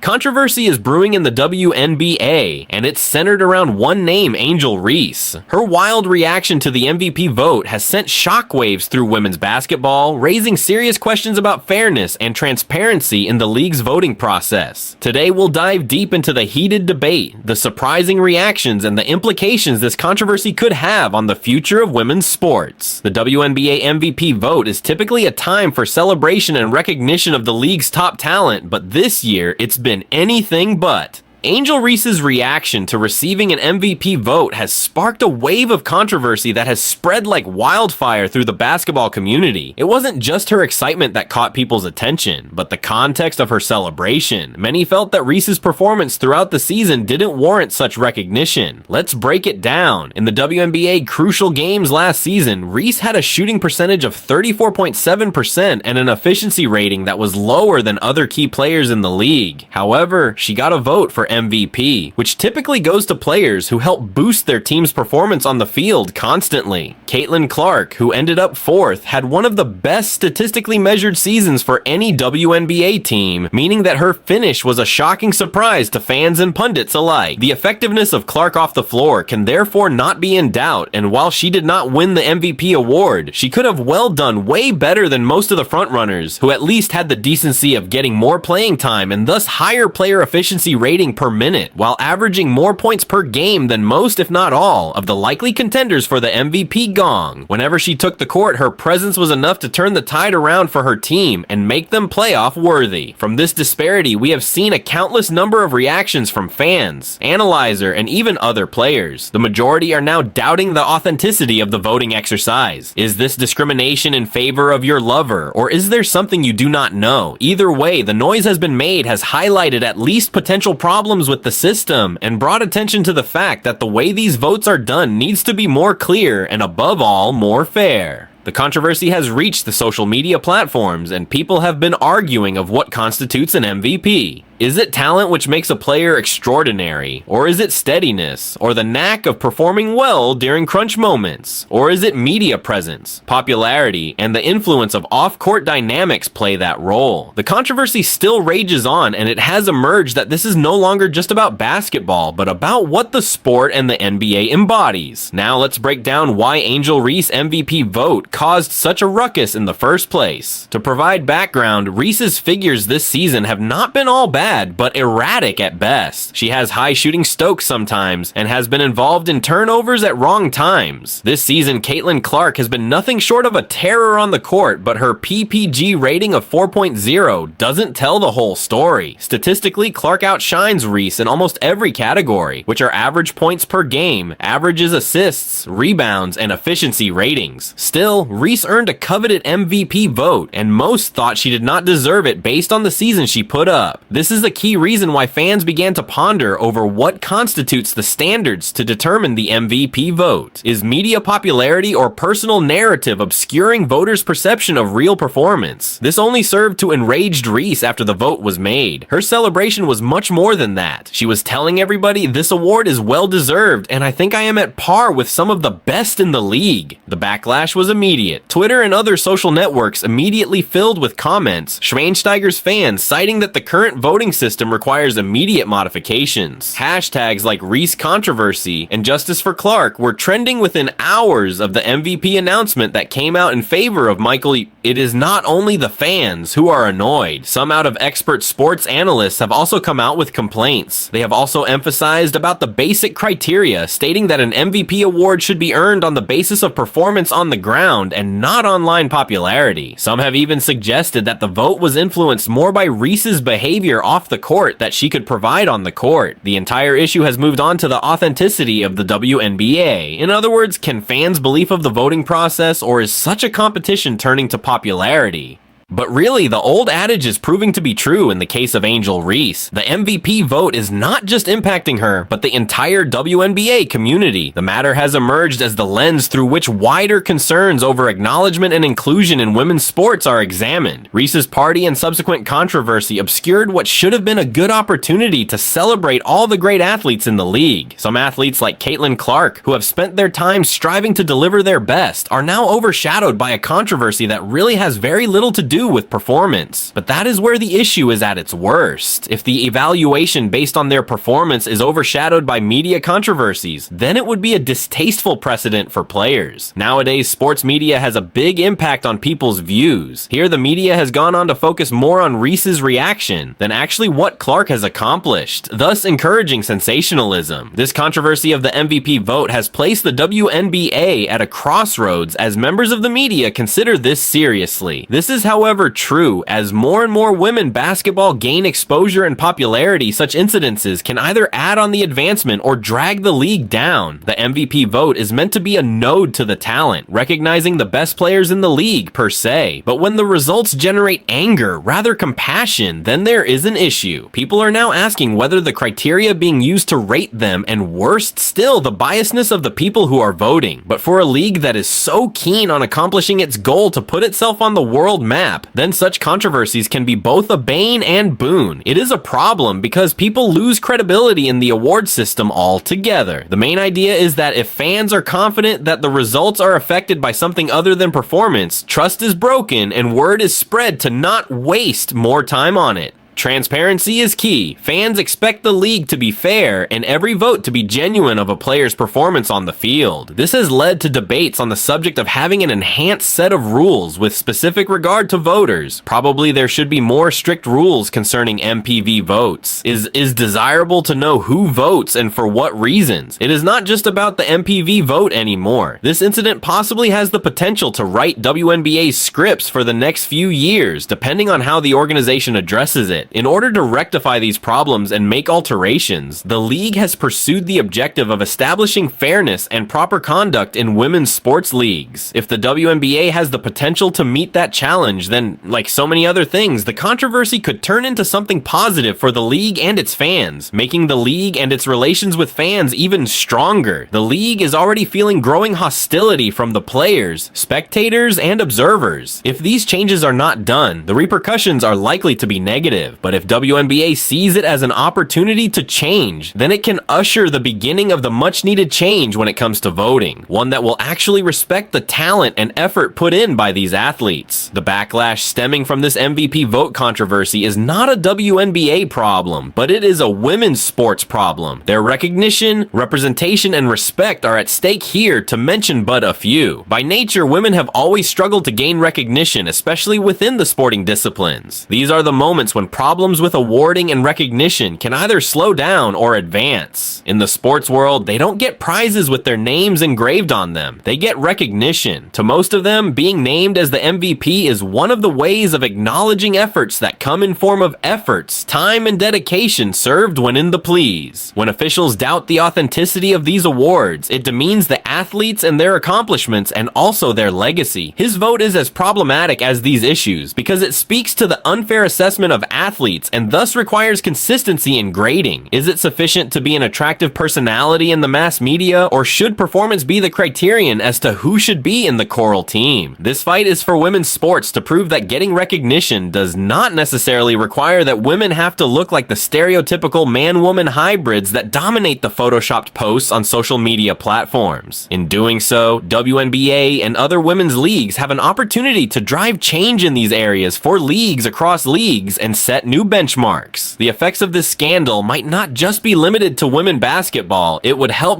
controversy is brewing in the WNBA, and it's centered around one name, Angel Reese. Her wild reaction to the MVP vote has sent shockwaves through women's basketball, raising serious questions about fairness and transparency in the league's voting process. Today, we'll dive deep into the heated debate, the surprising reactions, and the implications this controversy could have on the future of women's sports. The WNBA MVP vote is typically a time for celebration and recognition of the league's top talent, but this year, it's been anything but. Angel Reese's reaction to receiving an MVP vote has sparked a wave of controversy that has spread like wildfire through the basketball community. It wasn't just her excitement that caught people's attention, but the context of her celebration. Many felt that Reese's performance throughout the season didn't warrant such recognition. Let's break it down. In the WNBA crucial games last season, Reese had a shooting percentage of 34.7% and an efficiency rating that was lower than other key players in the league. However, she got a vote for MVP, which typically goes to players who help boost their team's performance on the field constantly. Caitlin Clark, who ended up 4th, had one of the best statistically measured seasons for any WNBA team, meaning that her finish was a shocking surprise to fans and pundits alike. The effectiveness of Clark off the floor can therefore not be in doubt, and while she did not win the MVP award, she could have well done way better than most of the frontrunners, who at least had the decency of getting more playing time and thus higher player efficiency rating per minute, while averaging more points per game than most, if not all, of the likely contenders for the MVP gong. Whenever she took the court, her presence was enough to turn the tide around for her team and make them playoff worthy. From this disparity, we have seen a countless number of reactions from fans, analyzer, and even other players. The majority are now doubting the authenticity of the voting exercise. Is this discrimination in favor of your lover, or is there something you do not know? Either way, the noise has been made has highlighted at least potential problems with the system and brought attention to the fact that the way these votes are done needs to be more clear and, above all, more fair. The controversy has reached the social media platforms, and people have been arguing of what constitutes an MVP. Is it talent which makes a player extraordinary? Or is it steadiness? Or the knack of performing well during crunch moments? Or is it media presence, popularity, and the influence of off-court dynamics play that role? The controversy still rages on, and it has emerged that this is no longer just about basketball, but about what the sport and the NBA embodies. Now let's break down why Angel Reese MVP vote caused such a ruckus in the first place. To provide background, Reese's figures this season have not been all bad, but erratic at best. She has high shooting stokes sometimes and has been involved in turnovers at wrong times. This season, Caitlin Clark has been nothing short of a terror on the court, but her PPG rating of 4.0 doesn't tell the whole story. Statistically, Clark outshines Reese in almost every category, which are average points per game, averages assists, rebounds, and efficiency ratings. Still, Reese earned a coveted MVP vote, and most thought she did not deserve it based on the season she put up. This is the key reason why fans began to ponder over what constitutes the standards to determine the MVP vote. Is media popularity or personal narrative obscuring voters' perception of real performance? This only served to enrage Reese after the vote was made. Her celebration was much more than that. She was telling everybody this award is well deserved, and I think I am at par with some of the best in the league. The backlash was immediate. Twitter and other social networks immediately filled with comments, Schweinsteiger's fans citing that the current voting system requires immediate modifications. Hashtags like Reese controversy and Justice for Clark were trending within hours of the MVP announcement that came out in favor of Michael. It is not only the fans who are annoyed. Some out of expert sports analysts have also come out with complaints. They have also emphasized about the basic criteria, stating that an MVP award should be earned on the basis of performance on the ground and not online popularity. Some have even suggested that the vote was influenced more by Reese's behavior off the court that she could provide on the court. The entire issue has moved on to the authenticity of the WNBA. In other words, can fans' belief of the voting process, or is such a competition turning to popularity? But really, the old adage is proving to be true in the case of Angel Reese. The MVP vote is not just impacting her, but the entire WNBA community. The matter has emerged as the lens through which wider concerns over acknowledgement and inclusion in women's sports are examined. Reese's party and subsequent controversy obscured what should have been a good opportunity to celebrate all the great athletes in the league. Some athletes like Caitlin Clark, who have spent their time striving to deliver their best, are now overshadowed by a controversy that really has very little to do do with performance. But that is where the issue is at its worst. If the evaluation based on their performance is overshadowed by media controversies, then it would be a distasteful precedent for players. Nowadays, sports media has a big impact on people's views. Here, the media has gone on to focus more on Reese's reaction than actually what Clark has accomplished, thus encouraging sensationalism. This controversy of the MVP vote has placed the WNBA at a crossroads as members of the media consider this seriously. This is, however, true. As more and more women basketball gain exposure and popularity, such incidences can either add on the advancement or drag the league down. The MVP vote is meant to be a nod to the talent, recognizing the best players in the league per se. But when the results generate anger, rather compassion, then there is an issue. People are now asking whether the criteria being used to rate them, and worst still, the biasness of the people who are voting. But for a league that is so keen on accomplishing its goal to put itself on the world map, then such controversies can be both a bane and boon. It is a problem because people lose credibility in the award system altogether. The main idea is that if fans are confident that the results are affected by something other than performance, trust is broken and word is spread to not waste more time on it. Transparency is key. Fans expect the league to be fair and every vote to be genuine of a player's performance on the field. This has led to debates on the subject of having an enhanced set of rules with specific regard to voters. Probably there should be more strict rules concerning MPV votes. Is desirable to know who votes and for what reasons. It is not just about the MPV vote anymore. This incident possibly has the potential to write WNBA's scripts for the next few years, depending on how the organization addresses it. In order to rectify these problems and make alterations, the league has pursued the objective of establishing fairness and proper conduct in women's sports leagues. If the WNBA has the potential to meet that challenge, then, like so many other things, the controversy could turn into something positive for the league and its fans, making the league and its relations with fans even stronger. The league is already feeling growing hostility from the players, spectators, and observers. If these changes are not done, the repercussions are likely to be negative. But if WNBA sees it as an opportunity to change, then it can usher the beginning of the much needed change when it comes to voting, one that will actually respect the talent and effort put in by these athletes. The backlash stemming from this MVP vote controversy is not a WNBA problem, but it is a women's sports problem. Their recognition, representation, and respect are at stake here, to mention but a few. By nature, women have always struggled to gain recognition, especially within the sporting disciplines. These are the moments when problems with awarding and recognition can either slow down or advance. In the sports world, they don't get prizes with their names engraved on them. They get recognition. To most of them, being named as the MVP is one of the ways of acknowledging efforts that come in form of efforts, time, and dedication served when in the pleas. When officials doubt the authenticity of these awards, it demeans the athletes and their accomplishments and also their legacy. His vote is as problematic as these issues because it speaks to the unfair assessment of athletes and thus requires consistency in grading. Is it sufficient to be an attractive personality in the mass media, or should performance be the criterion as to who should be in the choral team? This fight is for women's sports to prove that getting recognition does not necessarily require that women have to look like the stereotypical man-woman hybrids that dominate the photoshopped posts on social media platforms. In doing so, WNBA and other women's leagues have an opportunity to drive change in these areas for leagues across leagues and set new benchmarks. The effects of this scandal might not just be limited to women basketball. It would help